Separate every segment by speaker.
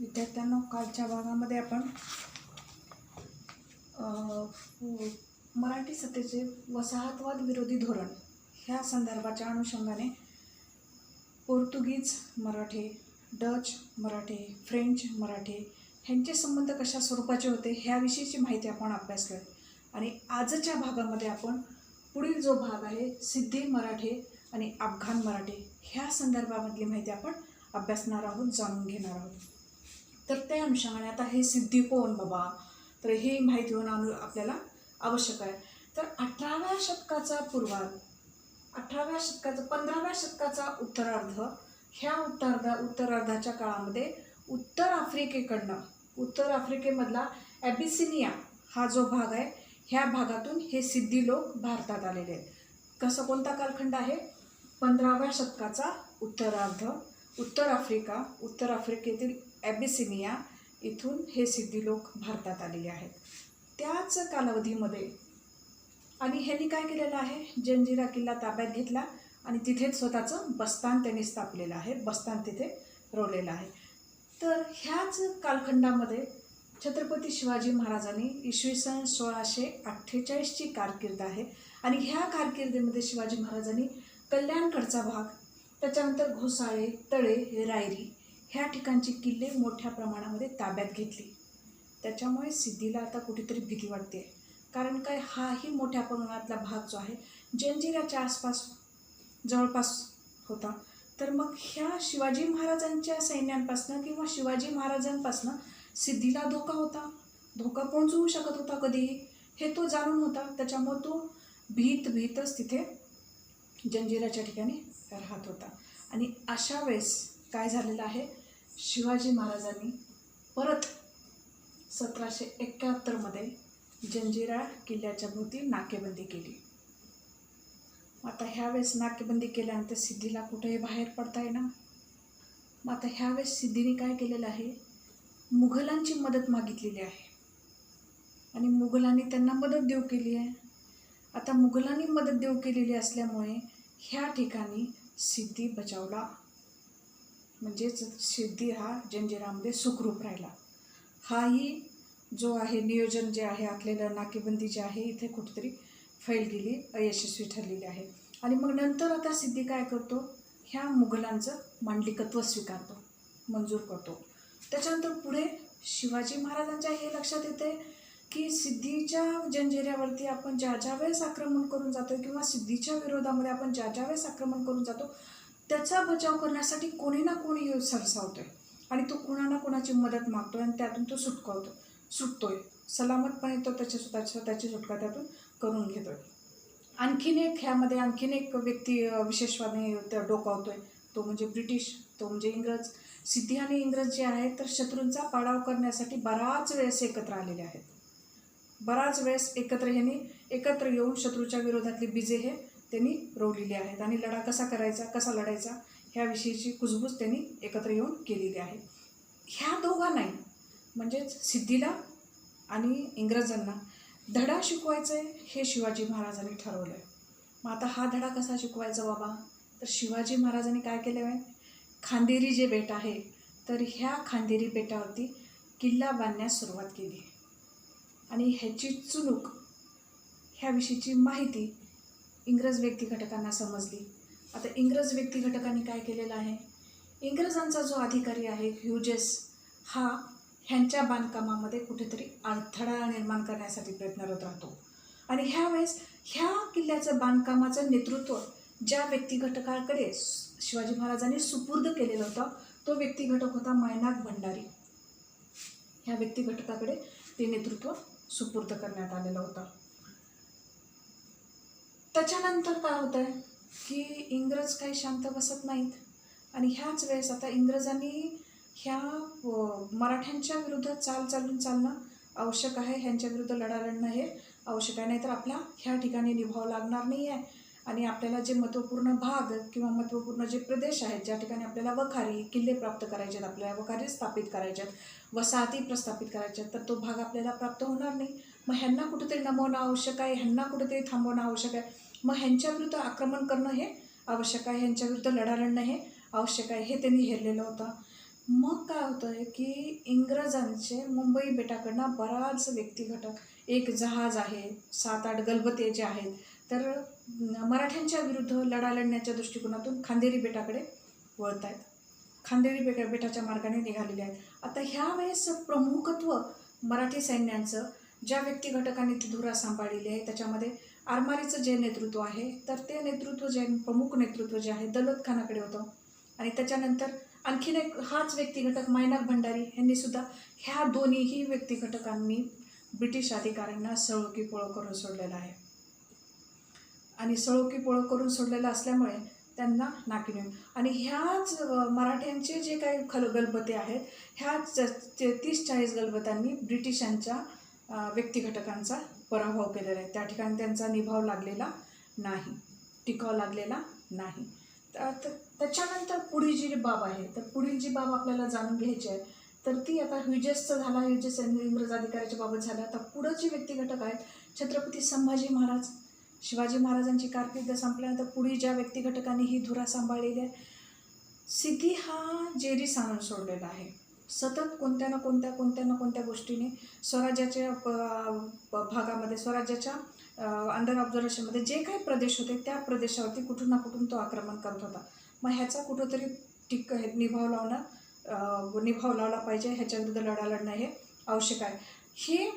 Speaker 1: विद्यार्थ्यांनो, कालच्या भागामध्ये आपण मराठी सत्तेचे वसाहतवाद विरोधी धोरण ह्या संदर्भाच्या अनुषंगाने पोर्तुगीज मराठे, डच मराठे, फ्रेंच मराठे ह्यांचे संबंध कशा स्वरूपाचे होते ह्याविषयीची माहिती आपण अभ्यासली. आणि आजच्या भागामध्ये आपण पुढील जो भाग आहे सिद्धी मराठे आणि अफगाण मराठे ह्या संदर्भामधली माहिती आपण अभ्यासणार आहोत, जाणून घेणार आहोत. तर त्या अनुषंगाने आता हे सिद्धी कोण बाबा, तर ही माहिती होणं आपल्याला आवश्यक आहे. तर 18व्या शतकाचा पूर्वार्ध, 15व्या शतकाचा उत्तरार्ध, ह्या उत्तरार्धाच्या काळामध्ये उत्तर आफ्रिकेमधला ॲबिसिनिया हा जो भाग आहे ह्या भागातून हे सिद्धी लोक भारतात आलेले आहेत. कसं कोणता कालखंड आहे? 15व्या शतकाचा उत्तरार्ध, उत्तर आफ्रिकेतील ॲबिसिनिया इथून हे सिद्धी लोक भारतात आलेले आहेत. त्याच कालावधीमध्ये आणि ह्यांनी काय केलेलं आहे, जंजिरा किल्ला ताब्यात घेतला आणि तिथेच स्वतःचं बस्तान त्यांनी स्थापलेलं आहे, बस्तान तिथे रोवलेलं आहे. तर ह्याच कालखंडामध्ये छत्रपती शिवाजी महाराजांनी इसवी सन 1648ची कारकीर्द आहे. आणि ह्या कारकिर्दीमध्ये शिवाजी महाराजांनी कल्याणकडचा भाग, त्याच्यानंतर घोसाळे, तळे, रायरी ह्या ठिकाणची किल्ले मोठ्या प्रमाणामध्ये ताब्यात घेतली. त्याच्यामुळे सिद्धीला आता कुठेतरी भीती वाटते. कारण काय, हाही मोठ्या प्रमाणातला भाग जो आहे जंजिराच्या आसपास जवळपास होता. तर मग ह्या शिवाजी महाराजांच्या सैन्यांपासनं किंवा शिवाजी महाराजांपासनं सिद्धीला धोका होता, धोका पोहोचवू शकत होता कधीही, हे तो जाणून होता. त्याच्यामुळे तो भीतच तिथे जंजिराच्या ठिकाणी राहत होता. आणि अशा वेळेस काय झालेलं आहे, शिवाजी महाराजांनी परत 1771मध्ये जंजिरा किल्ल्याच्या भोवती नाकेबंदी केली. आता ह्यावेळेस नाकेबंदी केल्यानंतर सिद्धीला कुठेही बाहेर पडता येईना. मग आता ह्यावेळेस सिद्धीने काय केलेलं आहे, मुघलांची मदत मागितलेली आहे आणि मुघलांनी त्यांना मदत देऊ केली आहे. आता मुघलांनी मदत देऊ केलेली असल्यामुळे ह्या ठिकाणी सिद्धी बचावला, म्हणजेच सिद्धी हा जंजिरामध्ये सुखरूप राहिला. हाही जो आहे नियोजन जे आहे आखलेलं, नाकेबंदी जे आहे इथे कुठेतरी फैल गेली, अयशस्वी ठरलेली आहे. आणि मग नंतर आता सिद्धी काय करतो, ह्या मुघलांचं मांडलिकत्व स्वीकारतो, मंजूर करतो. त्याच्यानंतर पुढे शिवाजी महाराजांच्या हे लक्षात येते की सिद्धीच्या जंजिऱ्यावरती आपण ज्या वेळेस आक्रमण करून जातो किंवा सिद्धीच्या विरोधामध्ये आपण ज्या वेळेस आक्रमण करून जातो त्याचा बचाव करण्यासाठी कोणी ना कोणी सरसावतोय आणि तो कोणा ना कोणाची मदत मागतोय आणि त्यातून तो सुटतोय सलामतपणे, तो स्वतःची सुटका त्यातून करून घेतोय. आणखीन एक व्यक्ती विशेषवाने डोकावतोय, तो म्हणजे ब्रिटिश, तो म्हणजे इंग्रज. सिद्धी आणि इंग्रज जे आहेत तर शत्रूंचा पाडाव करण्यासाठी बराच वेळेस एकत्र आलेले आहेत. बराच वेळेस एकत्र येऊन शत्रूच्या विरोधातली बीजे हे त्यांनी रोवलेली आहेत आणि लढा कसा लढायचा ह्याविषयीची कुजबूज त्यांनी एकत्र येऊन केलेली आहे. ह्या दोघांनाही म्हणजेच सिद्धीला आणि इंग्रजांना धडा शिकवायचा आहे हे शिवाजी महाराजांनी ठरवलं आहे. मग आता हा धडा कसा शिकवायचा बाबा, तर शिवाजी महाराजांनी काय केलं आहे, खांदेरी जे बेट आहे तर ह्या खांदेरी बेटावरती किल्ला बांधण्यास सुरुवात केली. आणि ह्याची चुणूक, ह्याविषयीची माहिती इंग्रज व्यक्तिघटकांना समजली. आता इंग्रज व्यक्तिघटकांनी काय केलेलं आहे, इंग्रजांचा जो अधिकारी आहे ह्युजेस हा ह्यांच्या बांधकामामध्ये कुठेतरी अडथळा निर्माण करण्यासाठी प्रयत्नरत राहतो. आणि ह्यावेळेस ह्या किल्ल्याचं बांधकामाचं नेतृत्व ज्या व्यक्तिघटकाकडे शिवाजी महाराजांनी सुपूर्द केलेलं होतं तो व्यक्तिघटक होता मायनाक भंडारी. ह्या व्यक्तिघटकाकडे ते नेतृत्व सुपूर्द करण्यात आलेलं होतं. त्याच्यानंतर काय होतं आहे की इंग्रज काही शांत बसत नाहीत आणि ह्याच वेळेस आता इंग्रजांनी ह्या मराठ्यांच्या विरुद्ध चालणं आवश्यक आहे, ह्यांच्या विरुद्ध लढणं हे आवश्यक आहे, नाहीतर आपल्या ह्या ठिकाणी निभाव लागणार नाही आहे. आणि आपल्याला जे महत्त्वपूर्ण भाग किंवा महत्त्वपूर्ण जे प्रदेश आहेत ज्या ठिकाणी आपल्याला किल्ले प्राप्त करायचे आहेत, आपल्याला वखारी स्थापित करायचे आहेत, वसाहती प्रस्थापित करायच्या आहेत, तर तो भाग आपल्याला प्राप्त होणार नाही. मग ह्यांना कुठेतरी नमवणं आवश्यक आहे, ह्यांना कुठेतरी थांबवणं आवश्यक आहे. मग ह्यांच्या विरुद्ध आक्रमण करणं हे आवश्यक आहे, ह्यांच्या विरुद्ध लढा लढणं हे आवश्यक आहे, हे त्यांनी हेरलेलं होतं. मग काय होतं आहे की इंग्रजांचे मुंबई बेटाकडनं बराच व्यक्तिघटक, एक जहाज आहे, 7-8 गलबते जे आहेत, तर मराठ्यांच्या विरुद्ध लढा लढण्याच्या दृष्टिकोनातून खांदेरी बेटाकडे वळत आहेत. खांदेरी बेटाच्या मार्गाने निघालेले आहेत. आता ह्या वेळेस प्रमुखत्व मराठी सैन्यांचं ज्या व्यक्तिघटकांनी ती धुरा सांभाळलेली आहे, त्याच्यामध्ये आरमारीचं जे नेतृत्व आहे, तर ते नेतृत्व जे प्रमुख नेतृत्व जे आहे दौलत खानाकडे होतं. आणि त्याच्यानंतर आणखीन एक हाच व्यक्तिघटक मायनाक भंडारी यांनी सुद्धा ह्या दोन्हीही व्यक्तिघटकांनी ब्रिटिश अधिकाऱ्यांना सळोकीपळो करून सोडलेलं आहे. आणि सळोकीपळो करून सोडलेलं असल्यामुळे त्यांना नाकीनऊ. आणि ह्याच मराठ्यांचे जे काही गलबते आहेत, ह्याच 30-40 गलबतांनी ब्रिटिशांच्या व्यक्तिघटकांचा पराभव केलेला आहे. त्या ठिकाणी त्यांचा निभाव लागलेला नाही, टिकाव लागलेला नाही. त्याच्यानंतर पुढील जी बाब आहे, तर पुढील जी बाब आपल्याला जाणून घ्यायची आहे, तर ती आता ह्युजेसचा झाला, ह्युजेस इंग्रज अधिकाऱ्याच्या बाबत झाला. आता पुढं जे व्यक्तिघटक आहेत, छत्रपती संभाजी महाराज, शिवाजी महाराजांची कारकीर्द संपल्यानंतर पुढे ज्या व्यक्तिघटकांनी ही धुरा सांभाळलेली आहे, सिद्धी हा जेरी सांगून सोडलेला आहे. सतत कोणत्या ना कोणत्या गोष्टीने स्वराज्याच्या भागामध्ये, स्वराज्याच्या अंडर ऑब्झर्वेशनमध्ये जे काही प्रदेश होते त्या प्रदेशावरती कुठून ना कुठून तो आक्रमण करत होता. मग ह्याचा कुठंतरी निभाव लावला पाहिजे, ह्याच्या विरुद्ध लढा लढणं हे आवश्यक आहे, हे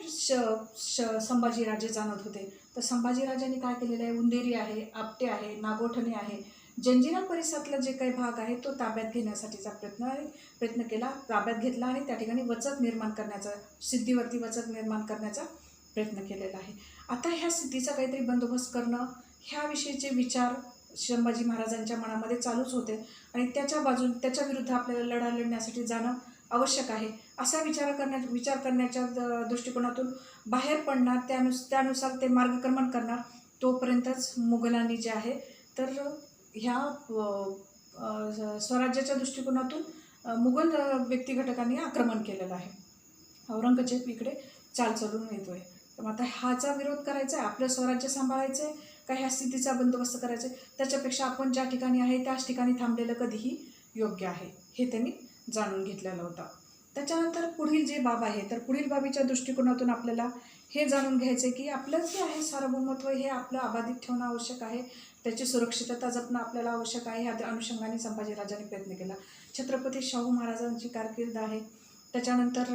Speaker 1: संभाजीराजे जाणत होते. तर संभाजीराजांनी काय केलेलं आहे, उंदेरी आहे, आपटे आहे, नागोठणे आहे, जंजिरा परिसरातला जे काही भाग आहे तो ताब्यात घेण्यासाठीचा प्रयत्न केला, ताब्यात घेतला आणि त्या ठिकाणी वचक निर्माण करण्याचा, सिद्धीवरती वचक निर्माण करण्याचा प्रयत्न केलेला आहे. आता ह्या सिद्धीचा काहीतरी बंदोबस्त करणं, ह्याविषयीचे विचार संभाजी महाराजांच्या मनामध्ये चालूच होते आणि त्याच्या विरुद्ध आपल्याला लढा लढण्यासाठी जाणं आवश्यक आहे, असा विचार करण्याच्या दृष्टिकोनातून बाहेर पडणार, त्यानुसार ते मार्गक्रमण करणार. तोपर्यंतच मुघलांनी जे आहे तर ह्या स्वराज्याच्या दृष्टिकोनातून मुघल व्यक्तिघटकांनी आक्रमण केलेलं आहे. औरंगजेब इकडे चाल चालून येतोय. तर आता ह्याचा विरोध करायचा आहे, आपलं स्वराज्य सांभाळायचं आहे का ह्या स्थितीचा बंदोबस्त करायचा आहे, त्याच्यापेक्षा आपण ज्या ठिकाणी आहे त्याच ठिकाणी थांबलेलं कधीही योग्य आहे, हे त्यांनी जाणून घेतलेलं होतं. त्याच्यानंतर पुढील जे बाब आहे, तर पुढील बाबीच्या दृष्टिकोनातून आपल्याला हे जाणून घ्यायचं आहे की आपलं जे आहे सार्वभौमत्व हे आपलं अबाधित ठेवणं आवश्यक आहे, त्याची सुरक्षितता जपणं आपल्याला आवश्यक आहे. ह्या अनुषंगाने संभाजीराजांनी प्रयत्न केला. छत्रपती शाहू महाराजांची कारकीर्द आहे, त्याच्यानंतर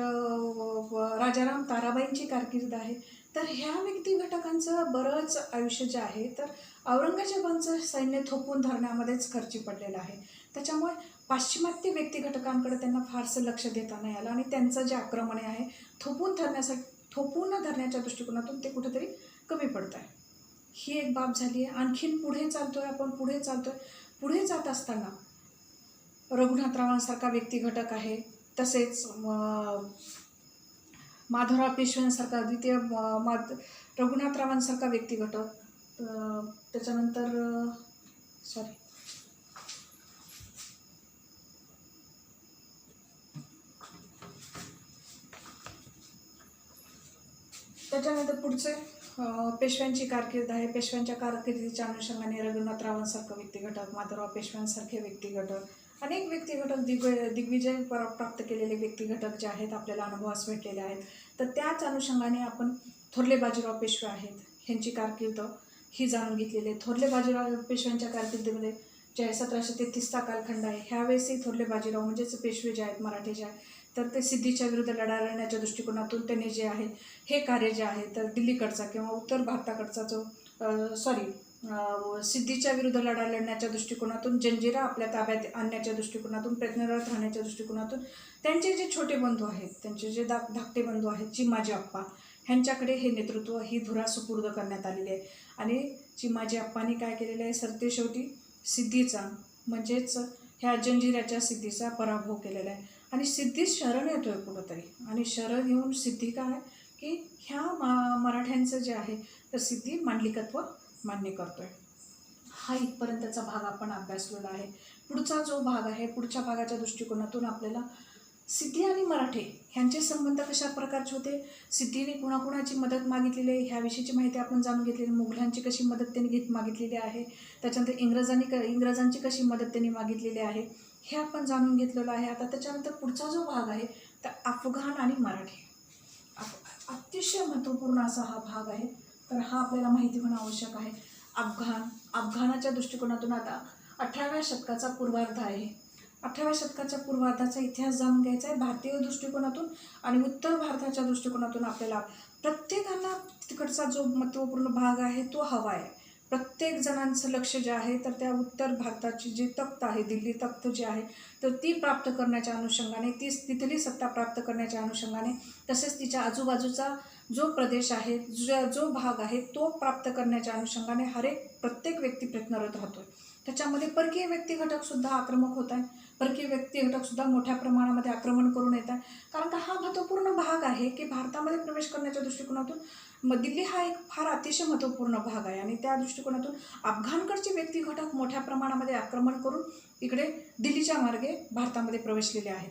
Speaker 1: राजाराम ताराबाईंची कारकीर्द आहे. तर ह्या व्यक्तिघटकांचं बरंच आयुष्य जे आहे तर औरंगजेबांचं सैन्य थोपवून धरण्यामध्येच खर्ची पडलेलं आहे. त्याच्यामुळे पाश्चिमात्य व्यक्तिघटकांकडे त्यांना फारसं लक्ष देता नाही आलं आणि त्यांचं जे आक्रमणे आहे थोपवून धरण्याच्या दृष्टिकोनातून ते कुठेतरी कमी पडत आहे. ही एक बाब झाली आहे. आणखीन पुढे चालतोय. पुढे जात असताना रघुनाथरावांसारखा व्यक्तिघटक आहे, तसेच माधवराव पेशव्यांसारखा रघुनाथरावांसारखा व्यक्तिघटक, त्याच्यानंतर पुढचे पेशव्यांची कारकीर्द आहे. पेशव्यांच्या कारकिर्दीच्या अनुषंगाने रघुनाथरावांसारखं व्यक्तिघटक, माधवराव पेशव्यांसारखे व्यक्तिघटक, अनेक व्यक्तिघटक, दिग्विजय प्राप्त केलेले व्यक्तिघटक जे आहेत आपल्याला अनुभवास भेटलेले आहेत. तर त्याच अनुषंगाने आपण थोरले बाजीराव पेशवे आहेत, ह्यांची कारकीर्द ही जाणून घेतलेली आहे. थोरले बाजीराव पेशव्यांच्या कारकिर्दीमध्ये जे आहे 1733चा कालखंड आहे. ह्यावेळेसही थोरले बाजीराव म्हणजेच पेशवे जे आहेत मराठी जे आहेत तर ते सिद्धीच्या विरुद्ध लढा लढण्याच्या दृष्टिकोनातून त्यांनी जे आहे हे कार्य जे आहे तर दिल्लीकडचा किंवा उत्तर भारताकडचा जो सिद्धीच्या विरुद्ध लढा लढण्याच्या दृष्टिकोनातून, जंजिरा आपल्या ताब्यात आणण्याच्या दृष्टिकोनातून, प्रयत्नरत राहण्याच्या दृष्टिकोनातून त्यांचे जे छोटे बंधू आहेत, त्यांचे जे धाकटे बंधू आहेत, चिमाजी आप्पा, ह्यांच्याकडे हे नेतृत्व, ही धुरा सुपूर्द करण्यात आलेली आहे. आणि चिमाजी आप्पांनी काय केलेलं आहे, सरतेशेवटी सिद्धीचा म्हणजेच ह्या जंजिऱ्याच्या सिद्धीचा पराभव केलेला आहे आणि सिद्धी शरण येतोय कुठंतरी. आणि शरण येऊन सिद्धी काय की ह्या मराठ्यांचं जे आहे तर सिद्धी मांडलिकत्व मान्य करतोय. हा इथपर्यंतचा भाग आपण अभ्यासलेला आहे. पुढचा जो भाग आहे, पुढच्या भागाच्या दृष्टिकोनातून आपल्याला सिद्धी आणि मराठे ह्यांचे संबंध कशा प्रकारचे होते, सिद्धीने कुणाकुणाची मदत मागितलेली आहे ह्याविषयीची माहिती आपण जाणून घेतलेली, मुघलांची कशी मदत त्यांनी मागितलेली आहे, त्याच्यानंतर इंग्रजांची कशी मदत त्यांनी मागितलेली आहे, हे आपण जाणून घेतलेलं आहे. आता त्याच्यानंतर पुढचा जो भाग आहे तर अफगाण आणि मराठी. अतिशय महत्त्वपूर्ण असा हा भाग आहे. तर हा आपल्याला माहिती होणं आवश्यक आहे. अफगाणाच्या दृष्टिकोनातून आता 18व्या शतकाचा पूर्वार्ध आहे. 18व्या शतकाच्या पूर्वार्धाचा इतिहास जाणून घ्यायचा आहे भारतीय दृष्टिकोनातून. आणि उत्तर भारताच्या दृष्टिकोनातून आपल्याला प्रत्येकाला तिकडचा जो महत्त्वपूर्ण भाग आहे तो हवा आहे. प्रत्येक जणांचं लक्ष जे आहे तर त्या उत्तर भारताची जी तख्त आहे, दिल्ली तख्त जी आहे तर ती प्राप्त करण्याच्या अनुषंगाने, तिथली सत्ता प्राप्त करण्याच्या अनुषंगाने, तसेच तिच्या आजूबाजूचा जो प्रदेश आहे, जो भाग आहे तो प्राप्त करण्याच्या अनुषंगाने प्रत्येक व्यक्ती प्रयत्नरत राहतोय. त्याच्यामध्ये परकीय व्यक्ती घटकसुद्धा आक्रमक होत आहे. परकीय व्यक्ती घटकसुद्धा मोठ्या प्रमाणामध्ये आक्रमण करून येत आहे. कारण का हा महत्त्वपूर्ण भाग आहे की भारतामध्ये प्रवेश करण्याच्या दृष्टिकोनातून दिल्ली हा एक फार अतिशय महत्त्वपूर्ण भाग आहे. आणि त्या दृष्टिकोनातून अफगाणकडचे व्यक्ती घटक मोठ्या प्रमाणामध्ये आक्रमण करून इकडे दिल्लीच्या मार्गे भारतामध्ये प्रवेशलेले आहेत.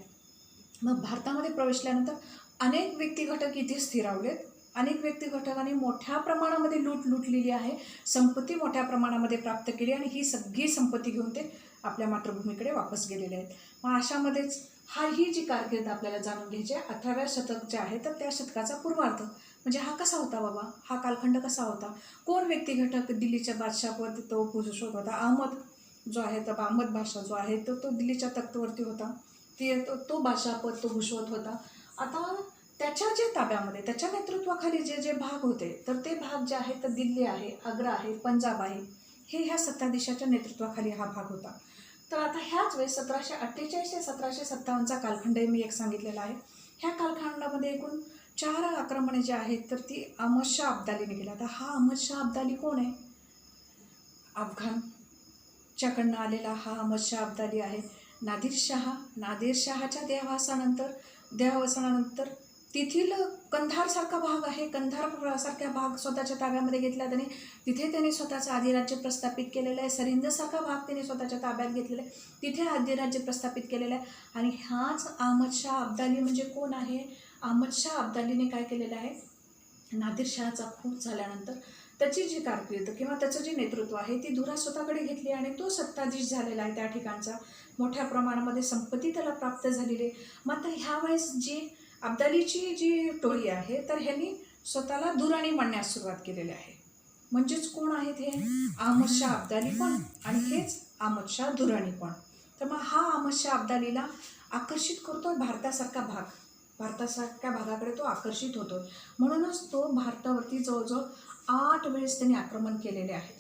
Speaker 1: मग भारतामध्ये प्रवेशल्यानंतर अनेक व्यक्ती घटक इथे स्थिरावलेत. अनेक व्यक्ती घटकांनी मोठ्या प्रमाणामध्ये लुटलेली आहे. संपत्ती मोठ्या प्रमाणामध्ये प्राप्त केली आणि ही सगळी संपत्ती घेऊन ते आपल्या मातृभूमीकडे वापस गेलेले आहेत. मग अशामध्येच ही जी कारकीर्द आपल्याला जाणून घ्यायची आहे 18व्या शतक जे आहे तर त्या शतकाचा पूर्वार्ध. म्हणजे हा कसा होता बाबा, हा कालखंड कसा होता, कोण व्यक्ती घटक दिल्लीच्या बादशाहवरती तो भूषवत होता. अहमद जो आहे तर अहमद बादशाह जो आहे तो दिल्लीच्या तख्तवरती होता. तो बादशाहपद तो भूषवत होता. आता त्याच्या जे ताब्यामध्ये, त्याच्या नेतृत्वाखाली जे जे भाग होते तर ते भाग जे आहे तर दिल्ली आहे, आग्रा आहे, पंजाब आहे, हे ह्या सत्ताधीशाच्या नेतृत्वाखाली हा भाग होता. तर आता ह्याच वेळेस 1748 ते 1757चा कालखंड मी एक सांगितलेला आहे. ह्या कालखंडामध्ये एकूण 4 आक्रमणे जी आहेत तर ती अहमदशाह अब्दालीने केली. आता हा अहमदशाह अब्दाली कोण आहे? अफगाणच्याकडनं आलेला हा अहमदशाह अब्दाली आहे. नादिरशहाच्या देहावसानानंतर तेथील कंधारसारखा भाग आहे, कंधारसारखा भाग स्वतःच्या ताब्यामध्ये घेतला त्याने. तिथे त्याने स्वतःचं अधिराज्य प्रस्थापित केलेलं आहे. सरिंदसारखा भाग त्याने स्वतःच्या ताब्यात घेतलेला आहे, तिथे अधिराज्य प्रस्थापित केलेलं आहे. आणि ह्याच अहमदशाह अब्दाली म्हणजे कोण आहे? अहमदशाह अब्दालीने काय केलेलं आहे, नादिरशहाचा खून झाल्यानंतर त्याची जी कारकीर्द किंवा त्याचं जे नेतृत्व आहे ती धुरा स्वतःकडे घेतली आणि तो सत्ताधीश झालेला आहे. त्या ठिकाणचा मोठ्या प्रमाणामध्ये संपत्ती त्याला प्राप्त झालेली आहे. मग आता ह्यावेळेस जी अब्दालीची जी टोळी आहे तर ह्यांनी स्वतःला दुराणी म्हणण्यास सुरुवात केलेली आहे. म्हणजेच कोण आहेत हे? अहमदशाह अब्दाली पण आणि हेच अहमदशाह दुराणी पण. तर मग हा अहमदशाह अब्दालीला आकर्षित करतोय भारतासारख्या भागाकडे तो आकर्षित होतो. म्हणूनच तो भारतावरती जवळजवळ 8 वेळेस त्यांनी आक्रमण केलेले आहेत.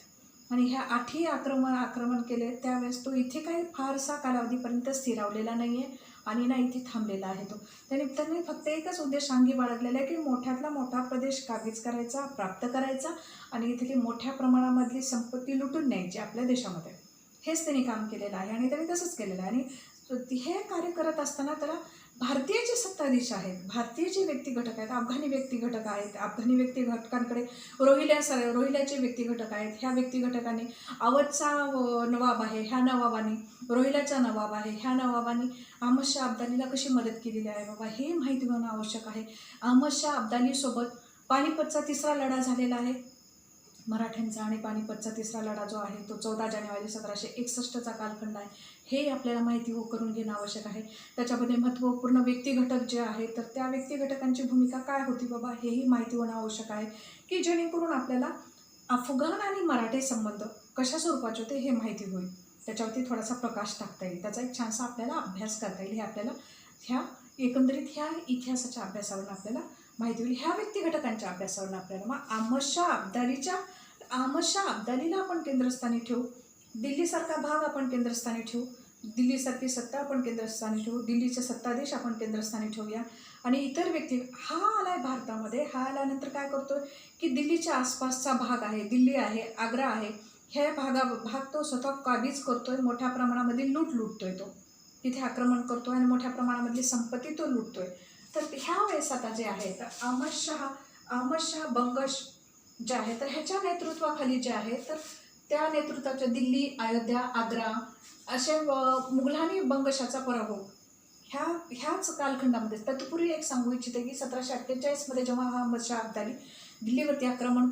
Speaker 1: आणि ह्या 8ही आक्रमण केले त्यावेळेस तो इथे काही फारसा कालावधीपर्यंत स्थिरावलेला नाही आहे आणि ना इथे थांबलेला आहे. त्यांनी फक्त एकच उद्देश अंगी बाळगलेला आहे की मोठ्यातला मोठा प्रदेश काबीज करायचा, प्राप्त करायचा आणि इथली मोठ्या प्रमाणामधली संपत्ती लुटून न्यायची आपल्या देशामध्ये. हेच त्यांनी काम केलेलं आहे आणि त्यांनी तसंच केलेलं आहे. आणि हे कार्य करत असताना त्याला भारतीय जे सत्ताधीश आहेत, भारतीय जे व्यक्ती घटक आहेत, अफगाणी व्यक्ती घटक आहेत, अफगाणी व्यक्ती घटकांकडे रोहिल्याचे व्यक्ती घटक आहेत. ह्या व्यक्ती घटकांनी अवधचा नवाब आहे, ह्या नवाबाने, रोहिल्याचा नवाब आहे, ह्या नवाबांनी अहमदशाह अब्दालीला कशी मदत केलेली आहे बाबा हे माहिती होणं आवश्यक आहे. अहमदशाह अब्दालीसोबत पानिपतचा 3रा लढा झालेला आहे. मराठ्यांचा आणि पानिपतचा 3रा लढा जो आहे तो 14 जानेवारी 1761चा कालखंड आहे. हे आपल्याला माहिती करून घेणं आवश्यक आहे. त्याच्यामध्ये महत्त्वपूर्ण व्यक्ती घटक जे आहेत तर त्या व्यक्ती घटकांची भूमिका काय होती बाबा हेही माहिती होणं आवश्यक आहे की जेणेकरून आपल्याला अफगाण आणि मराठी संबंध कशा स्वरूपाचे होते हे माहिती होईल. त्याच्यावरती थोडासा प्रकाश टाकता येईल, त्याचा एक छानसा आपल्याला अभ्यास करता येईल. हे आपल्याला एकंदरीत ह्या इतिहासाच्या अभ्यासावरून आपल्याला माहिती होईल, ह्या व्यक्ती घटकांच्या अभ्यासावरून आपल्याला. मग अहमदशाह अब्दालीला आपण केंद्रस्थानी ठेवू, दिल्लीसारखा भाग आपण केंद्रस्थानी ठेवू, दिल्लीसारखी सत्ता आपण केंद्रस्थानी ठेवू, दिल्लीचे सत्ताधीश आपण केंद्रस्थानी ठेवूया. आणि इतर व्यक्ती हा आलाय भारतामध्ये. हा आल्यानंतर काय करतोय की दिल्लीच्या आसपासचा भाग आहे, दिल्ली आहे, आग्रा आहे, ह्या भाग तो स्वतः काबीज करतोय. मोठ्या प्रमाणामध्ये लुटतोय, तो तिथे आक्रमण करतोय आणि मोठ्या प्रमाणामधली संपत्ती तो लुटतोय. तर ह्या वेळेस आता जे आहे तर अहमदशाह बंगश जे आहे तर ह्याच्या नेतृत्वाखाली जे आहे तर त्या नेतृत्वाच्या दिल्ली, अयोध्या, आग्रा असे मुघलांनी बंगशाचा पराभव ह्याच कालखंडामध्ये. तत्पूर्वी एक सांगू इच्छिते की 1748मध्ये जेव्हा हा अहमदशाह अब्दाली दिल्लीवरती आक्रमण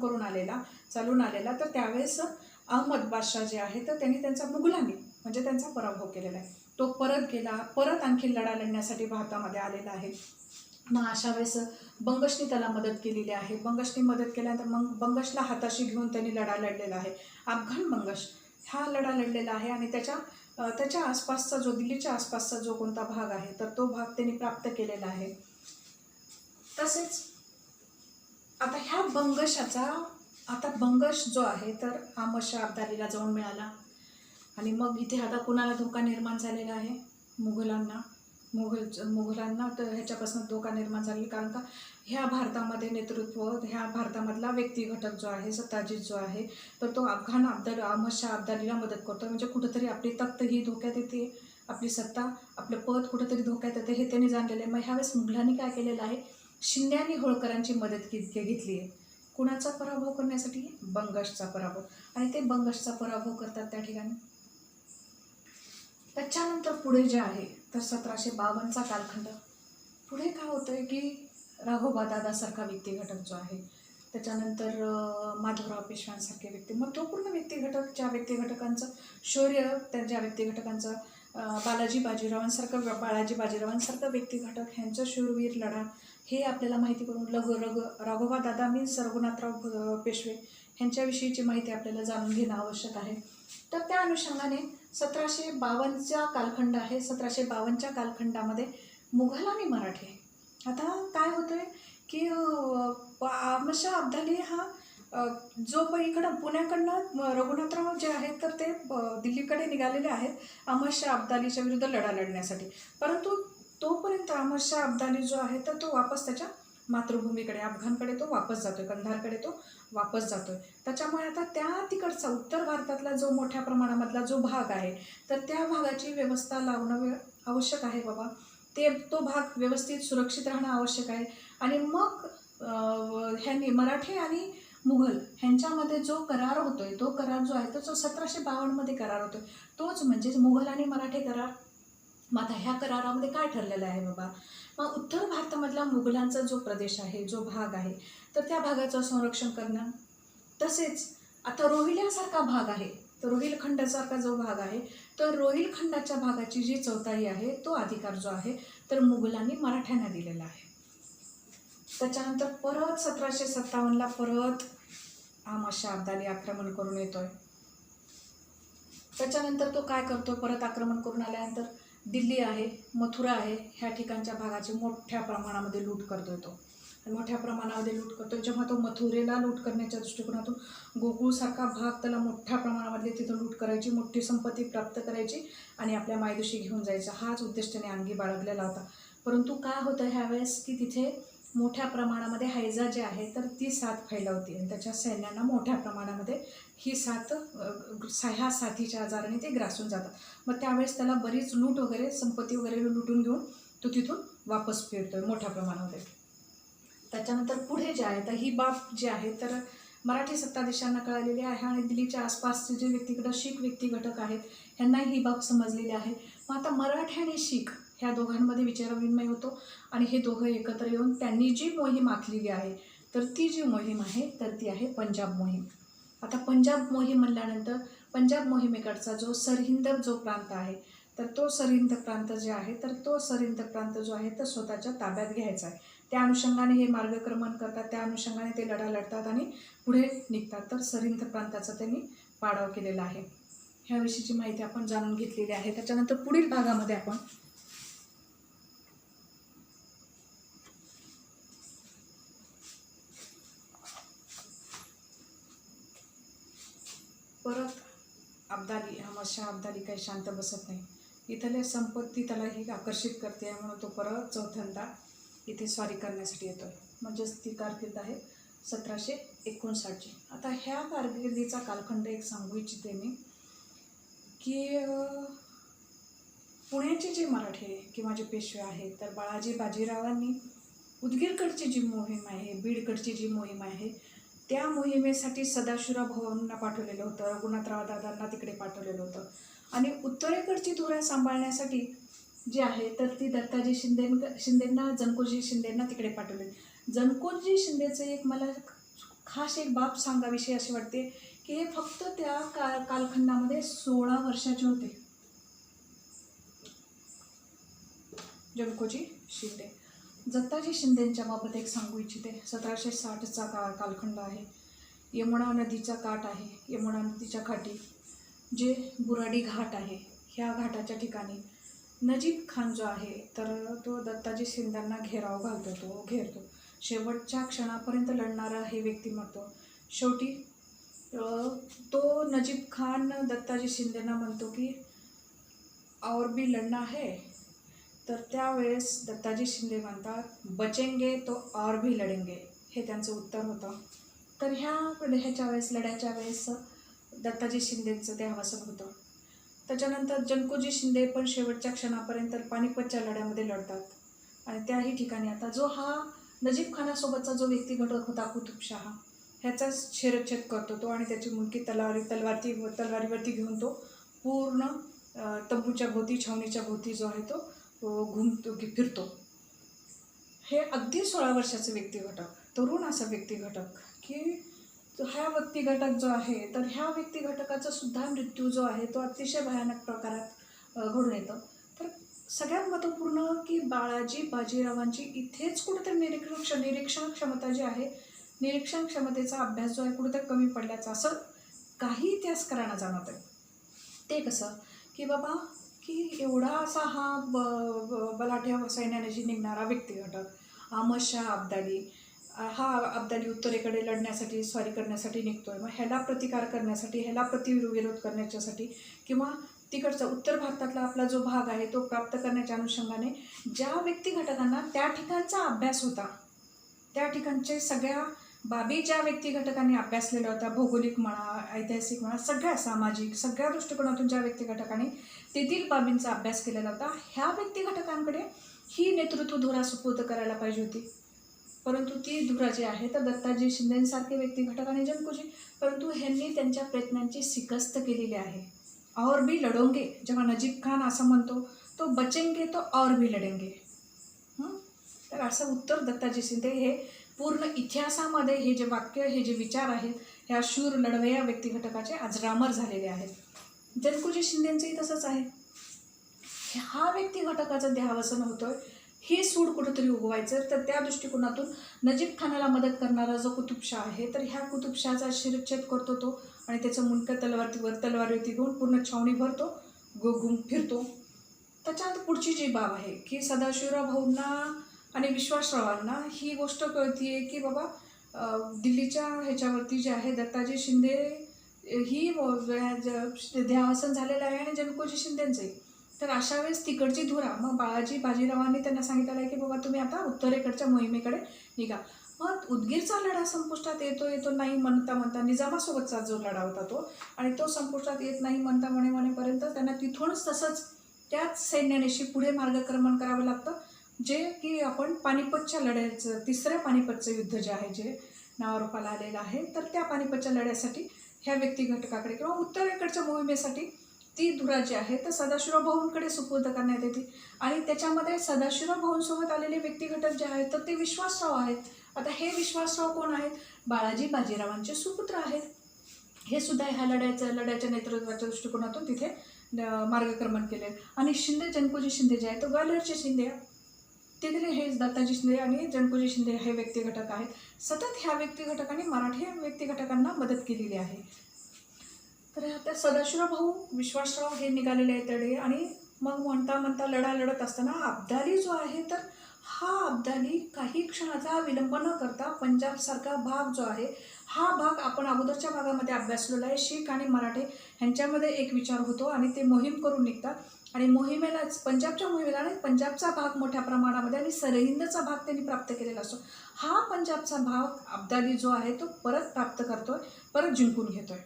Speaker 1: चालून आलेला तर त्यावेळेस अहमद बादशाह जे आहे तर त्यांनी मुघलांनी म्हणजे त्यांचा पराभव केलेला आहे. तो परत गेला, परत आणखी लढा लढण्यासाठी भारतामध्ये आलेला आहे. मग अशा वेळेस बंगशनी त्याला मदत केलेली आहे. बंगशनी मदत केल्यानंतर मग बंगशला हाताशी घेऊन त्यांनी लढा लढलेला आहे. अफगाण बंगश हा लढा लढलेला आहे आणि त्याच्या आसपासचा जो दिल्लीच्या आसपासचा जो कोणता भाग आहे तर तो भाग त्यांनी प्राप्त केलेला आहे. तसेच आता ह्या आता बंगश जो आहे तर अहमद शाह अब्दालीला जाऊन मिळाला आणि मग इथे आता कुणाला धोका निर्माण झालेला आहे? मुघलांना तर ह्याच्यापासून धोका निर्माण झालेला, कारण का ह्या भारतामध्ये ह्या भारतामधला व्यक्ती घटक जो आहे सत्ताजीत जो आहे तर तो अहमद शाह अब्दालीला मदत करतो. म्हणजे कुठंतरी आपली तख्त ही धोक्यात येते, आपली सत्ता आपलं पद कुठंतरी धोक्यात येते हे त्यांनी जाणलेलं आहे. मग ह्यावेळेस मुघलांनी काय केलेलं आहे? शिंदे आणि होळकरांची मदत घेतली आहे. कुणाचा पराभव करण्यासाठी? बंगशचा पराभव. आणि ते बंगशचा पराभव करतात त्या ठिकाणी. त्याच्यानंतर पुढे जे आहे तर 1752चा कालखंड. पुढे काय होतंय की राघोबा दादासारखा व्यक्ती घटक जो आहे, त्याच्यानंतर माधवराव पेशव्यांसारखे व्यक्ती, महत्त्वपूर्ण व्यक्ती घटक, ज्या व्यक्ती घटकांचं शौर्य, ज्या व्यक्ती घटकांचं बालाजी बाजीरावांसारखं व्यक्ती घटक ह्यांचं शूरवीर लढा हे आपल्याला माहिती करून राघोबा दादा मीन्स रघुनाथराव पेशवे ह्यांच्याविषयीची माहिती आपल्याला जाणून घेणं आवश्यक आहे. तर त्या अनुषंगाने 1752चा कालखंड आहे. 1752च्या कालखंडामध्ये मुघल आणि मराठे, आता काय होतंय की अहमद शाह अब्दाली हा जो इकडं पुण्याकडनं रघुनाथराव जे आहेत तर ते दिल्लीकडे निघालेले आहेत अहमद शाह अब्दालीच्या विरुद्ध लढा लढण्यासाठी. परंतु तोपर्यंत अहमद शाह अब्दाली जो आहे तर तो वापस त्याच्या मातृभूमीकडे अफगाणकडे तो वापस जातोय, कंधारकडे तो वापस जातोय. त्याच्यामुळे आता त्या तिकडचा उत्तर भारतातला जो मोठ्या प्रमाणामधला जो भाग आहे तर त्या भागाची व्यवस्था लावणं आवश्यक आहे बाबा. तो भाग व्यवस्थित सुरक्षित राहणं आवश्यक आहे. आणि मग ह्यांनी मराठे आणि मुघल ह्यांच्यामध्ये जो करार होतोय तो करार जो आहे तो 1752मध्ये करार होतोय, तोच म्हणजेच मुघल आणि मराठे करार. मग आता ह्या करारामध्ये काय ठरलेलं आहे बाबा? मग उत्तर भारतामधला मुघलांचा जो प्रदेश आहे, जो भाग आहे तर त्या भागाचं संरक्षण करणं. तसेच आता रोहिल्यासारखा भाग आहे, तर रोहिलखंडासारखा जो भाग आहे तर रोहिलखंडाच्या भागाची जी चौथाई आहे तो अधिकार जो आहे तर मुघलांनी मराठ्यांना दिलेला आहे. त्याच्यानंतर परत 1757ला परत अहमद शाह अब्दाली आक्रमण करून येतोय. त्याच्यानंतर तो काय करतो? परत आक्रमण करून आल्यानंतर दिल्ली आहे, मथुरा आहे ह्या ठिकाणच्या भागाची मोठ्या प्रमाणामध्ये लूट करतोय तो. मोठ्या प्रमाणामध्ये लूट करतो. जेव्हा तो मथुरेला लूट करण्याच्या दृष्टिकोनातून गोकुळसारखा भाग त्याला मोठ्या प्रमाणामध्ये तिथं लूट करायची, मोठी संपत्ती प्राप्त करायची आणि आपल्या मायदेशी घेऊन जायचा हाच उद्देश त्याने अंगी बाळगलेला होता. परंतु काय होतं ह्यावेळेस की तिथे मोठ्या प्रमाणामध्ये हैजा जे आहे तर ती साथ फैलावते आणि त्याच्या सैन्यांना मोठ्या प्रमाणामध्ये ह्या साथीच्या आजाराने ते ग्रासून जातात. मग त्यावेळेस त्याला बरीच लूट वगैरे संपत्ती वगैरे लुटून घेऊन तो तिथून वापस फिरतोय मोठ्या प्रमाणामध्ये. त्याच्यानंतर पुढे जे आहे तर ही बाब जी आहे तर मराठी सत्ताधीशांना कळालेली आहे आणि दिल्लीच्या आसपासचे जे शीख व्यक्ती घटक आहेत ह्यांना ही बाब समजलेली आहे. मग आता मराठी आणि शीख ह्या दोघांमध्ये विचारविनिमय होतो आणि हे दोघं एकत्र येऊन त्यांनी जी मोहीम आखलेली आहे तर ती जी मोहीम आहे तर ती आहे पंजाब मोहीम. आता पंजाब मोहीम म्हणल्यानंतर पंजाब मोहिमेकडचा जो सरहिंद जो प्रांत आहे तर तो सरहिंद प्रांत जे आहे तर तो सरहिंद प्रांत जो आहे तर स्वतःच्या ताब्यात घ्यायचा आहे. त्या अनुषंगाने हे मार्गक्रमण करतात, त्या अनुषंगाने ते लढा लढतात आणि पुढे निघतात. तर सरहिंद प्रांताचा त्यांनी पाडाव केलेला आहे. ह्याविषयीची माहिती आपण जाणून घेतलेली आहे. त्याच्यानंतर पुढील भागामध्ये आपण परत अहमद शाह अब्दाली काही शांत बसत नाही. इथल्या संपत्ती त्याला ही आकर्षित करते म्हणून तो परत चौथ्यांदा इथे स्वारी करण्यासाठी येतोय. म्हणजेच ती कारकीर्द आहे 1759ची. आता ह्या कारकिर्दीचा कालखंड एक सांगू इच्छिते मी की पुण्याचे जे मराठे किंवा जे पेशवे आहेत तर बाळाजी बाजीरावांनी उदगीरकडची जी मोहीम आहे, बीडकडची जी मोहीम आहे त्या मोहिमेसाठी सदाशिवराव भाऊंना पाठवलेलं होतं, रघुनाथराव दादांना तिकडे पाठवलेलं होतं. आणि उत्तरेकडची धुरा सांभाळण्यासाठी जी आहे तर ती दत्ताजी शिंदेंना जनकोजी शिंदेंना तिकडे पाठवले. जनकोजी शिंदेचं एक मला खास एक बाब सांगाविषयी अशी वाटते की हे फक्त त्या कालखंडामध्ये 16 वर्षाचे होते. जनकोजी शिंदे. दत्ताजी शिंदेंच्या बाबत एक सांगू इच्छिते. 1760चा कालखंड आहे. यमुना नदीचा काठ आहे. यमुना नदीच्या काठी जे बुराडी घाट आहे, ह्या घाटाच्या ठिकाणी नजीब खान जो आहे तर तो दत्ताजी शिंदेंना घेराव घालतो, तो घेरतो. शेवटच्या क्षणापर्यंत लढणारा हे व्यक्तिमत्व. शेवटी तो नजीब खान दत्ताजी शिंदेंना म्हणतो की और भी लढना है. तर त्यावेळेस दत्ताजी शिंदे म्हणतात बचेंगे तो और भी लढेंगे, हे त्यांचं उत्तर होतं. तर ह्याच्या वेळेस लढ्याच्या वेळेस दत्ताजी शिंदेंचं देहावसन होतं. त्याच्यानंतर जनकोजी शिंदे पण शेवटच्या क्षणापर्यंत पानिपतच्या लढ्यामध्ये लढतात. आणि त्याही ठिकाणी आता जो हा नजीब खानासोबतचा जो व्यक्तिघटक होता कुतुबशहा, ह्याचा शिरच्छेद करतो तो आणि त्याची मुलगी तलवारीवरती घेऊन तो पूर्ण तंबूच्या भोवती, छावणीच्या भोवती जो आहे तो घुमतो फिरतो. हे अगदी 16 वर्षाचं व्यक्तिघटक, तरुण असं व्यक्तिघटक की हा व्यक्तिघटक जो आहे तर ह्या व्यक्तिघटकाचा सुद्धा मृत्यू जो आहे तो अतिशय भयानक प्रकारात घडून येतो. तर सगळ्यात महत्त्वपूर्ण की बाळाजी बाजीरावांची इथेच कुठेतरी निरीक्षण क्षमता जी आहे, निरीक्षण क्षमतेचा अभ्यास जो आहे कुठेतरी कमी पडल्याचा असं काही इतिहासकारांना जाणवत आहे. ते कसं की बाबा की एवढा असा हा बलाढ्य सैन्याने निघणारा व्यक्तिघटक अहमद शाह अब्दाली, हा अब्दाली उत्तरेकडे लढण्यासाठी स्वारी करण्यासाठी निघतोय. मग ह्याला प्रतिकार करण्यासाठी, ह्याला प्रतिविरोध करण्याच्यासाठी किंवा तिकडचा उत्तर भारतातला आपला जो भाग आहे तो प्राप्त करण्याच्या अनुषंगाने ज्या व्यक्तिघटकांना त्या ठिकाणचा अभ्यास होता, त्या ठिकाणचे सगळ्या बाबी ज्या व्यक्तिघटकांनी अभ्यासलेल्या होत्या, भौगोलिक म्हणा, ऐतिहासिक म्हणा, सगळ्या सामाजिक सगळ्या दृष्टिकोनातून ज्या व्यक्तिघटकांनी तेथील बाबींचा अभ्यास केलेला होता, ह्या व्यक्तिघटकांकडे ही नेतृत्व धुरा सुपूर्द करायला पाहिजे होती. परंतु ती धुरा जी आहे तर दत्ताजी शिंदेंसारखे व्यक्तिघटक आणि जनकोजी, परंतु ह्यांनी त्यांच्या प्रयत्नांची शिकस्त केलेली आहे. और भी लढोंगे, जेव्हा नजीब खान असं म्हणतो तो बचेंगे तो और भी लढेंगे. तर असं उत्तर दत्ताजी शिंदे हे पूर्ण इतिहासामध्ये हे जे वाक्य, हे जे विचार आहेत, ह्या शूर लढवय्या व्यक्तिघटकाचे अजरामर झालेले आहेत. जनकोजी शिंदेंचंही तसंच आहे. हा व्यक्तिघटकाचं देहावसन होतोय, हे सूड कुठंतरी उगवायचं. तर त्या दृष्टिकोनातून नजीब खानाला मदत करणारा जो कुतुबशाह आहे तर ह्या कुतुबशहाचा शिरच्छेद करतो तो आणि त्याचं मुंडकं तलवारीवरती घेऊन पूर्ण छावणी भरतो, घुम फिरतो. त्याच्यानंतर पुढची जी बाब आहे की सदाशिवराव भाऊंना आणि विश्वासरावांना ही गोष्ट कळतीये की बाबा दिल्लीच्या ह्याच्यावरती जे आहे दत्ताजी शिंदे ही देहावसन झालेलं आहे आणि जनकोजी शिंदेंचंही. तर अशा वेळेस तिकडची धुरा मग बाळाजी बाजीरावांनी त्यांना सांगितलेलं आहे की बाबा तुम्ही आता उत्तरेकडच्या मोहिमेकडे निघा. मग उदगीरचा लढा संपुष्टात येतो नाही म्हणता निजामासोबतचा जो लढा होता तो, आणि तो संपुष्टात येत नाही म्हणेपर्यंत त्यांना तिथूनच तसंच त्याच सैन्यानेशी पुढे मार्गक्रमण करावं लागतं, जे की आपण पानिपतच्या लढ्याचं, तिसऱ्या पानिपतचं युद्ध जे आहे, जे नावारूपाला आलेलं आहे, तर त्या पानिपतच्या लढ्यासाठी ह्या व्यक्तिघटकाकडे किंवा उत्तरेकडच्या मोहिमेसाठी ती धुरा जी आहे तर सदाशिवराव भाऊंकडे सुपूर्द करण्यात येते. आणि त्याच्यामध्ये सदाशिवराव भाऊंसोबत आलेले व्यक्तिघटक जे आहेत तर ते विश्वासराव आहेत. आता हे विश्वासराव कोण आहेत? बाळाजी बाजीरावांचे सुपुत्र आहेत. हे सुद्धा ह्या लढ्याच्या नेतृत्वाच्या दृष्टिकोनातून तिथे मार्गक्रमण केले. आणि शिंदे, जनकोजी शिंदे जे आहे तो ग्वाल्हेरचे शिंदे, तिथले हे दत्ताजी शिंदे आणि जनकोजी शिंदे हे व्यक्तिघटक आहेत. सतत ह्या व्यक्तिघटकांनी मराठी व्यक्तिघटकांना मदत केलेली आहे. तर आता सदाशिवराव भाऊ, विश्वासराव हे निघालेले आहेत तडे. आणि मग म्हणता लढा लढत असताना अब्दाली जो आहे तर हा अब्दाली काही क्षणाचा विलंब न करता पंजाबसारखा भाग जो आहे, हा भाग आपण अगोदरच्या भागामध्ये अभ्यासलेला आहे. शीख आणि मराठे ह्यांच्यामध्ये एक विचार होतो आणि ते मोहीम करून निघतात. आणि मोहिमेलाच पंजाबच्या मोहिमेला नाही, पंजाबचा भाग मोठ्या प्रमाणामध्ये आणि सरहिंदचा भाग त्यांनी प्राप्त केलेला असतो. हा पंजाबचा भाग अब्दाली जो आहे तो परत प्राप्त करतोय, परत जिंकून घेतोय.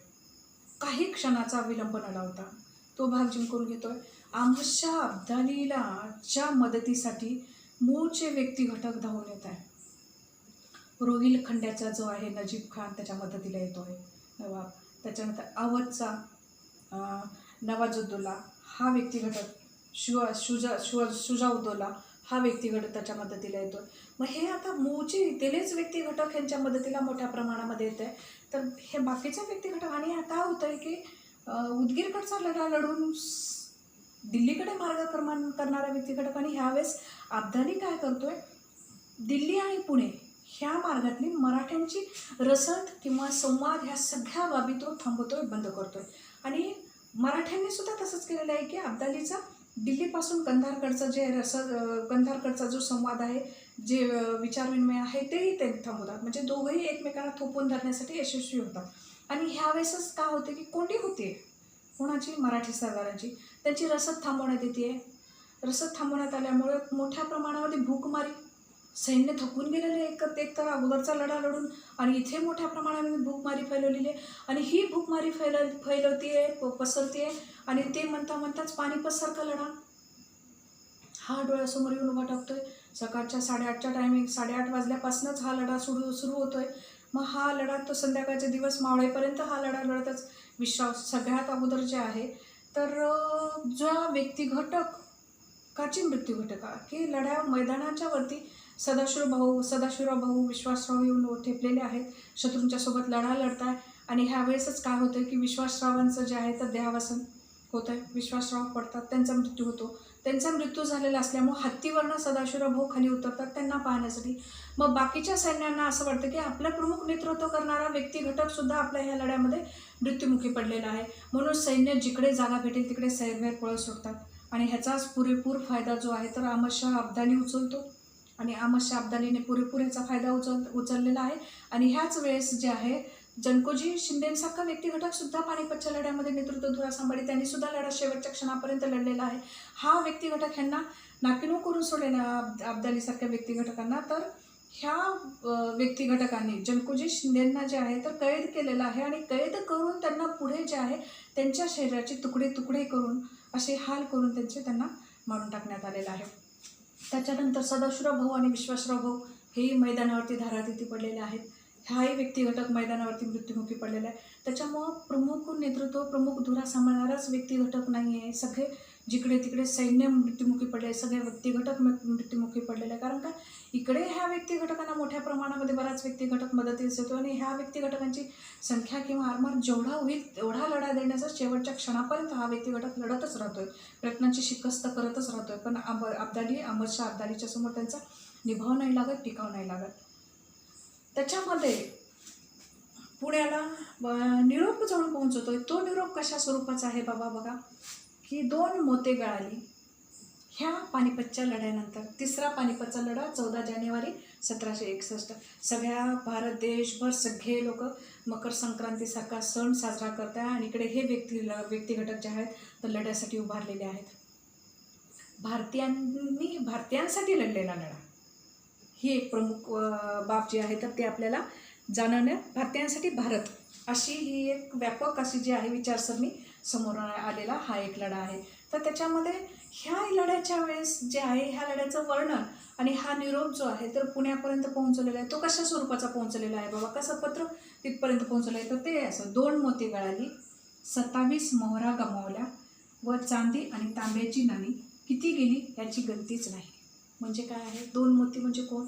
Speaker 1: काही क्षणाचा विलंब न लावता तो भाग जिंकून घेतोय. अहमद शाह अब्दालीला च्या मदतीसाठी मूळचे व्यक्तिघटक धावून येत आहे. रोहिलखंड्याचा जो आहे नजीब खान त्याच्या मदतीला येतोय नवाब. त्याच्यानंतर अवधचा नवाजुद्दौला हा व्यक्तिघटक, शुजाउद्दौला हा व्यक्तिघटक त्याच्या मदतीला येतोय. मग हे आता मूळचे इथलेच व्यक्तिघटक ह्यांच्या मदतीला मोठ्या प्रमाणामध्ये येत आहे. तर हे बाकीचे व्यक्तिघटक, आणि काय होतं आहे की उदगीरकडचा लढा लढून दिल्लीकडे मार्गक्रमण करणारा व्यक्तिघटक आणि ह्यावेळेस अब्दाली काय करतोय, दिल्ली आणि पुणे ह्या मार्गातली मराठ्यांची रसद किंवा संवाद ह्या सगळ्या बाबी तो थांबवतोय, बंद करतोय. आणि मराठ्यांनी सुद्धा तसंच केलेलं आहे की अब्दालीचा दिल्लीपासून कंधारकडचं जे कंधारकडचा जो संवाद आहे, जे विचारविनिमय आहे, तेही ते थांबवतात. म्हणजे दोघंही एकमेकांना थोपवून धरण्यासाठी यशस्वी होतात. आणि ह्यावेळेसच काय होते की कोंडी होते कोणाची, मराठी सरदारांची. त्यांची रसद थांबवण्यात येते. रसद थांबवण्यात आल्यामुळे मोठ्या प्रमाणामध्ये भूकमारी, सैन्य थकून गेलेले एक तर अगोदरचा लढा लढून, आणि इथे मोठ्या प्रमाणामध्ये भूकमारी फैलवलेली आहे. आणि ही भूकमारी फैलवते पसरते. आणि ते म्हणताच पानिपतसारखा लढा हा डोळ्यासमोर येऊन उभा टाकतोय. सकाळच्या 8:30च्या टायमिंग, 8:30 वाजल्यापासूनच हा लढा सुरू होतोय. मग हा लढा तो संध्याकाळचे दिवस मावळेपर्यंत हा लढा लढतच. सगळ्यात अगोदर जे आहे तर ज्या व्यक्तिघटकाची मृत्यू घटका की लढ्या मैदानाच्या वरती सदाशिवराव भाऊ विश्वासराव येऊन ठेपलेले आहेत, शत्रूंच्या सोबत लढा लढताय. आणि ह्या वेळेसच काय होतं की विश्वासरावांचं जे आहे तर देहावसन होतं आहे. विश्वासराव पडतात, त्यांचा मृत्यू होतो. त्यांचा मृत्यू झालेला असल्यामुळे हत्तीवरनं सदाशिवराव भाऊ खाली उतरतात त्यांना पाहण्यासाठी. मग बाकीच्या सैन्यांना असं वाटतं की आपलं प्रमुख नेतृत्व करणारा व्यक्तिघटकसुद्धा आपल्या ह्या लढ्यामध्ये मृत्युमुखी पडलेला आहे. म्हणून सैन्य जिकडे जागा भेटेल तिकडे सैरभैर पळत सुटतात. आणि ह्याचाच पुरेपूर फायदा जो आहे तर अहमदशाह अब्दाली उचलतो. आणि अहमदशाह अब्दालीने पुरेपूर ह्याचा फायदा उचललेला आहे. आणि ह्याच वेळेस जे आहे जनकोजी शिंदेंसारखा व्यक्तिघटकसुद्धा पानिपतच्या लढ्यामध्ये नेतृत्व धुरा सांभाळी, त्यांनी सुद्धा लढा शेवटच्या क्षणापर्यंत लढलेला आहे. हा व्यक्तिघटक ह्यांना नाकीनऊ करून सोडलेला अब्दालीसारख्या व्यक्तिघटकांना. तर ह्या व्यक्तिघटकांनी जनकोजी शिंदेंना जे आहे तर कैद केलेलं आहे. आणि कैद करून त्यांना पुढे जे आहे त्यांच्या शरीराचे तुकडे करून असे हाल करून त्यांना मारून टाकण्यात आलेलं आहे. त्याच्यानंतर सदाशिवराव भाऊ आणि विश्वासराव भाऊ हेही मैदानावरती धारातीर्थी पडलेले आहेत. हाही व्यक्तिघटक मैदानावरती मृत्युमुखी पडलेला आहे. त्याच्यामुळं प्रमुख नेतृत्व, प्रमुख धुरा सांभाळणाराच व्यक्तिघटक नाही आहे. सगळे जिकडे तिकडे सैन्य मृत्युमुखी पडले, सगळे व्यक्तिघटक मृत्युमुखी पडलेले आहे. कारण का इकडे ह्या व्यक्तिघटकांना मोठ्या प्रमाणामध्ये बराच व्यक्तिघटक मदतीस येतो. आणि ह्या व्यक्तिघटकांची संख्या किंवा आरमार जेवढा होईल तेवढा लढा देण्याचा शेवटच्या क्षणापर्यंत हा व्यक्तिघटक लढतच राहतोय, प्रयत्नांची शिकस्त करतच राहतोय. पण अहमदशाह अब्दालीच्या समोर त्यांचा निभाव नाही लागत, टिकाव नाही लागत. त्याच्यामध्ये पुण्याला निरोप जाऊन पोहोचतोय. तो निरोप कशा स्वरूपाचा आहे बाबा बघा, की 2 मोते गळाली ह्या पानिपतच्या लढ्यानंतर. तिसरा पानिपतचा लढा 14 जानेवारी 1761. सगळ्या भारत देशभर सगळे लोक मकर संक्रांतीसारखा सण साजरा करत आहे. आणि इकडे हे व्यक्तिघटक जे आहेत तर लढ्यासाठी उभारलेले आहेत. भारतीयांसाठी लढलेला लढा ही एक प्रमुख बाब जी आहे तर ते आपल्याला जाणवणे. भारतीयांसाठी भारत अशी ही एक व्यापक अशी जी आहे विचारसरणी समोर आलेला हा एक लढा आहे. तर त्याच्यामध्ये ह्या लढ्याच्या वेळेस जे आहे ह्या लढ्याचं वर्णन आणि हा निरोप जो आहे तर पुण्यापर्यंत पोहोचलेला आहे. तो कशा स्वरूपाचा पोहोचलेला आहे बाबा, कसं पत्र तिथपर्यंत पोहोचलं आहे तर ते असं 2 मोती गळाली, 27 मोहरा गमावल्या व चांदी आणि तांब्याची नाणी किती गेली याची गणतीच नाही. म्हणजे काय आहे, 2 मोती म्हणजे कोण,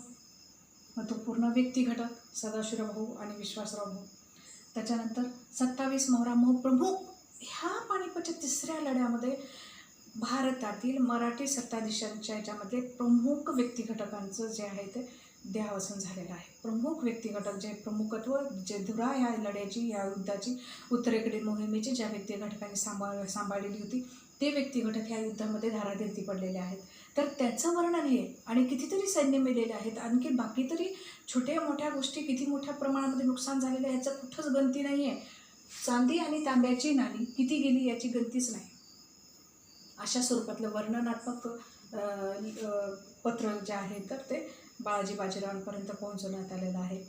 Speaker 1: मग तो पूर्ण व्यक्तिघटक सदाशिवराव भाऊ आणि विश्वासराव भाऊ. त्याच्यानंतर 27 मोहरा प्रमुख ह्या पानिपतच्या तिसऱ्या लढ्यामध्ये भारतातील मराठी सत्ताधीशांच्या याच्यामध्ये प्रमुख व्यक्तिघटकांचं जे आहे ते देहावसन झालेलं आहे. प्रमुख व्यक्तिघटक जे प्रमुखत्व, जे धुरा ह्या लढ्याची, या युद्धाची, उत्तरेकडील मोहिमेची ज्या व्यक्तिघटकांनी सांभाळलेली होती ते व्यक्तिघटक ह्या युद्धामध्ये धारातीर्थी पडलेले आहेत. तर त्याचं वर्णन हे, आणि कितीतरी सैन्य मेलेले आहेत, आणखी बाकी तरी छोट्या मोठ्या गोष्टी किती मोठ्या प्रमाणामध्ये नुकसान झालेलं आहे ह्याचं कुठंच गणती नाही आहे. चांदी आणि तांब्याची नाणी किती गेली याची गणतीच नाही. अशा स्वरूपातलं वर्णनात्मक पत्र जे आहे तर ते बाळाजी बाजीरावांपर्यंत पोहोचवण्यात आलेलं आहे.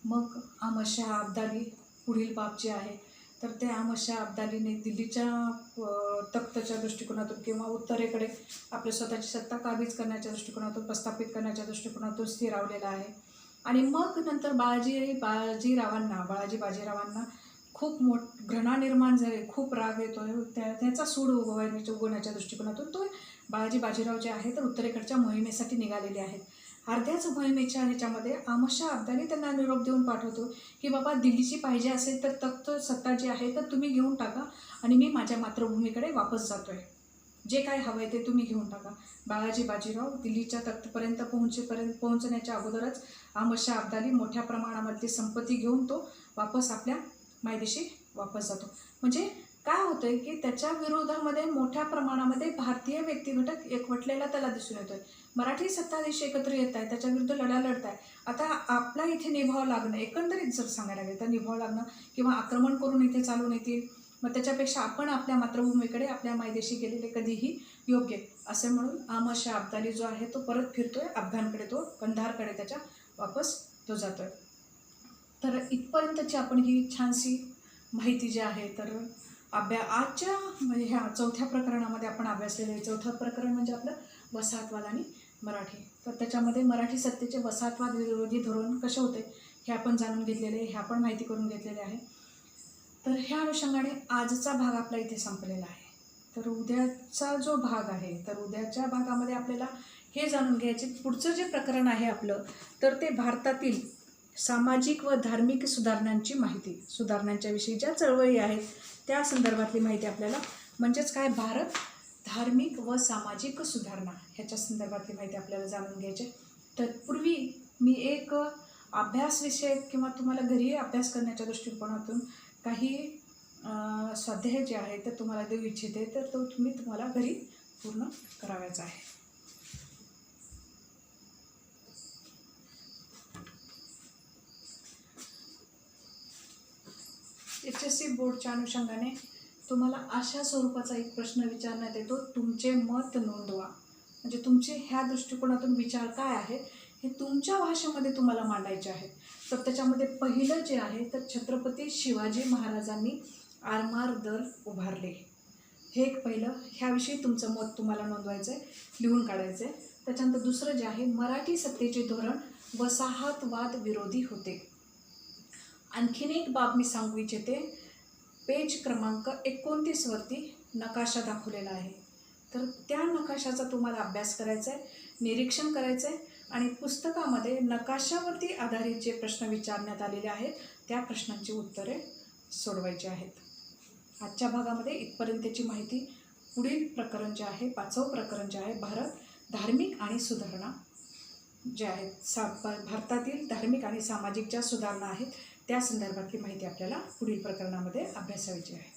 Speaker 1: मग अहमदशाह अब्दाली पुढील बाब जे आहे तर ते अहमदशाह अब्दालीने दिल्लीच्या तख्तच्या दृष्टिकोनातून किंवा उत्तरेकडे आपल्या स्वतःची सत्ता काबीज करण्याच्या दृष्टिकोनातून, प्रस्थापित करण्याच्या दृष्टिकोनातून स्थिरावलेला आहे. आणि मग नंतर बाळाजी बाजीरावांना खूप घृणा निर्माण झाली, खूप राग येतो आहे. त्याचा सूड उगवण्याच्या दृष्टिकोनातून तो बाळाजी बाजीराव जे आहे तर उत्तरेकडच्या मोहिमेसाठी निघालेले आहेत. अर्ध्याच मोहिमेच्या ह्याच्यामध्ये अहमदशाह अब्दाली त्यांना निरोप देऊन पाठवतो की बाबा दिल्लीची पाहिजे असेल तर तख्त सत्ता जी आहे तर तुम्ही घेऊन टाका आणि मी माझ्या मातृभूमीकडे वापस जातो आहे. जे काय हवं आहे ते तुम्ही घेऊन टाका. बाळाजी बाजीराव दिल्लीच्या तख्तपर्यंत पोहोचण्याच्या अगोदरच अहमद शाह अब्दाली मोठ्या प्रमाणामध्ये संपत्ती घेऊन तो वापस आपल्या मायदेशी वापस जातो. म्हणजे काय होतंय की त्याच्या विरोधामध्ये मोठ्या प्रमाणामध्ये भारतीय व्यक्तिघटक एकवटलेला त्याला दिसून येतोय. मराठी सत्ताधीश एकत्र येत आहे, त्याच्या विरुद्ध लढा लढताय. आता आपला इथे निभाव लागणं, एकंदरीत जर सांगायला गेलं तर निभाव लागणं किंवा आक्रमण करून इथे चालून येतील, मग त्याच्यापेक्षा आपण आपल्या मातृभूमीकडे आपल्या मायदेशी गेलेले कधीही योग्य असे म्हणून अहमद शाह अब्दाली जो आहे तो परत फिरतोय अफगाणकडे, तो कंधारकडे त्याच्या वापस तो जातोय. तर इथपर्यंतची आपण ही छानशी माहिती जी आहे तर आजच्या म्हणजे ह्या चौथ्या प्रकरणामध्ये आपण अभ्यासलेलं आहे. चौथं प्रकरण म्हणजे आपलं वसाहतवाद आणि मराठी. तर त्याच्यामध्ये मराठी सत्तेचे वसाहतवाद विरोधी धोरण कसे होते हे आपण जाणून घेतलेले, हे आपण माहिती करून घेतलेले आहे. तर ह्या अनुषंगाने आजचा भाग आपला इथे संपलेला आहे. तर उद्याचा जो भाग आहे तर उद्याच्या भागामध्ये आपल्याला हे जाणून घ्यायचे, पुढचं जे प्रकरण आहे आपलं तर ते भारतातील सामाजिक व धार्मिक सुधारणांच्या विषयी ज्या चळवळी आहेत त्या संदर्भातली माहिती आपल्याला, म्हणजेच काय, भारत धार्मिक व सामाजिक सुधारणा ह्याच्या संदर्भातली माहिती आपल्याला जाणून घ्यायची. तर पूर्वी मी एक अभ्यास विषय किंवा तुम्हाला घरी अभ्यास करण्याच्या दृष्टिकोनातून काही स्वाध्याय जे आहे तर तुम्हाला देऊ इच्छिते, तर तो तुम्हाला घरी पूर्ण करावायचा आहे. HSC बोर्डच्या अनुषंगाने तुम्हाला अशा स्वरूपाचा एक प्रश्न विचारण्यात येतो, तुमचे मत नोंदवा. म्हणजे तुमचे ह्या दृष्टिकोनातून विचार काय आहेत हे तुमच्या भाषेमध्ये तुम्हाला मांडायचे आहेत. तर त्याच्यामध्ये पहिलं जे आहे तर छत्रपती शिवाजी महाराजांनी आरमार दल उभारले, हे एक पहिलं, ह्याविषयी तुमचं मत तुम्हाला नोंदवायचं आहे, लिहून काढायचं आहे. त्याच्यानंतर दुसरं जे आहे, मराठी सत्तेचे धोरण वसाहतवाद विरोधी होते. आणखीन एक बाब मी सांगू इच्छिते, पेज क्रमांक 29 वरती नकाशा दाखवलेला आहे. तर त्या नकाशाचा तुम्हाला अभ्यास करायचा आहे, निरीक्षण करायचं आहे आणि पुस्तकामध्ये नकाशावरती आधारित जे प्रश्न विचारण्यात आलेले आहेत त्या प्रश्नांची उत्तरे सोडवायची आहेत. आजच्या भागामध्ये इथपर्यंतची माहिती. पुढील प्रकरण जे आहे, 5वं प्रकरण जे आहे, भारत धार्मिक आणि सुधारणा जे आहेत, भारतातील धार्मिक आणि सामाजिक ज्या सुधारणा आहेत त्या संदर्भातली माहिती आपल्याला पुढील प्रकरणामध्ये अभ्यासायची आहे.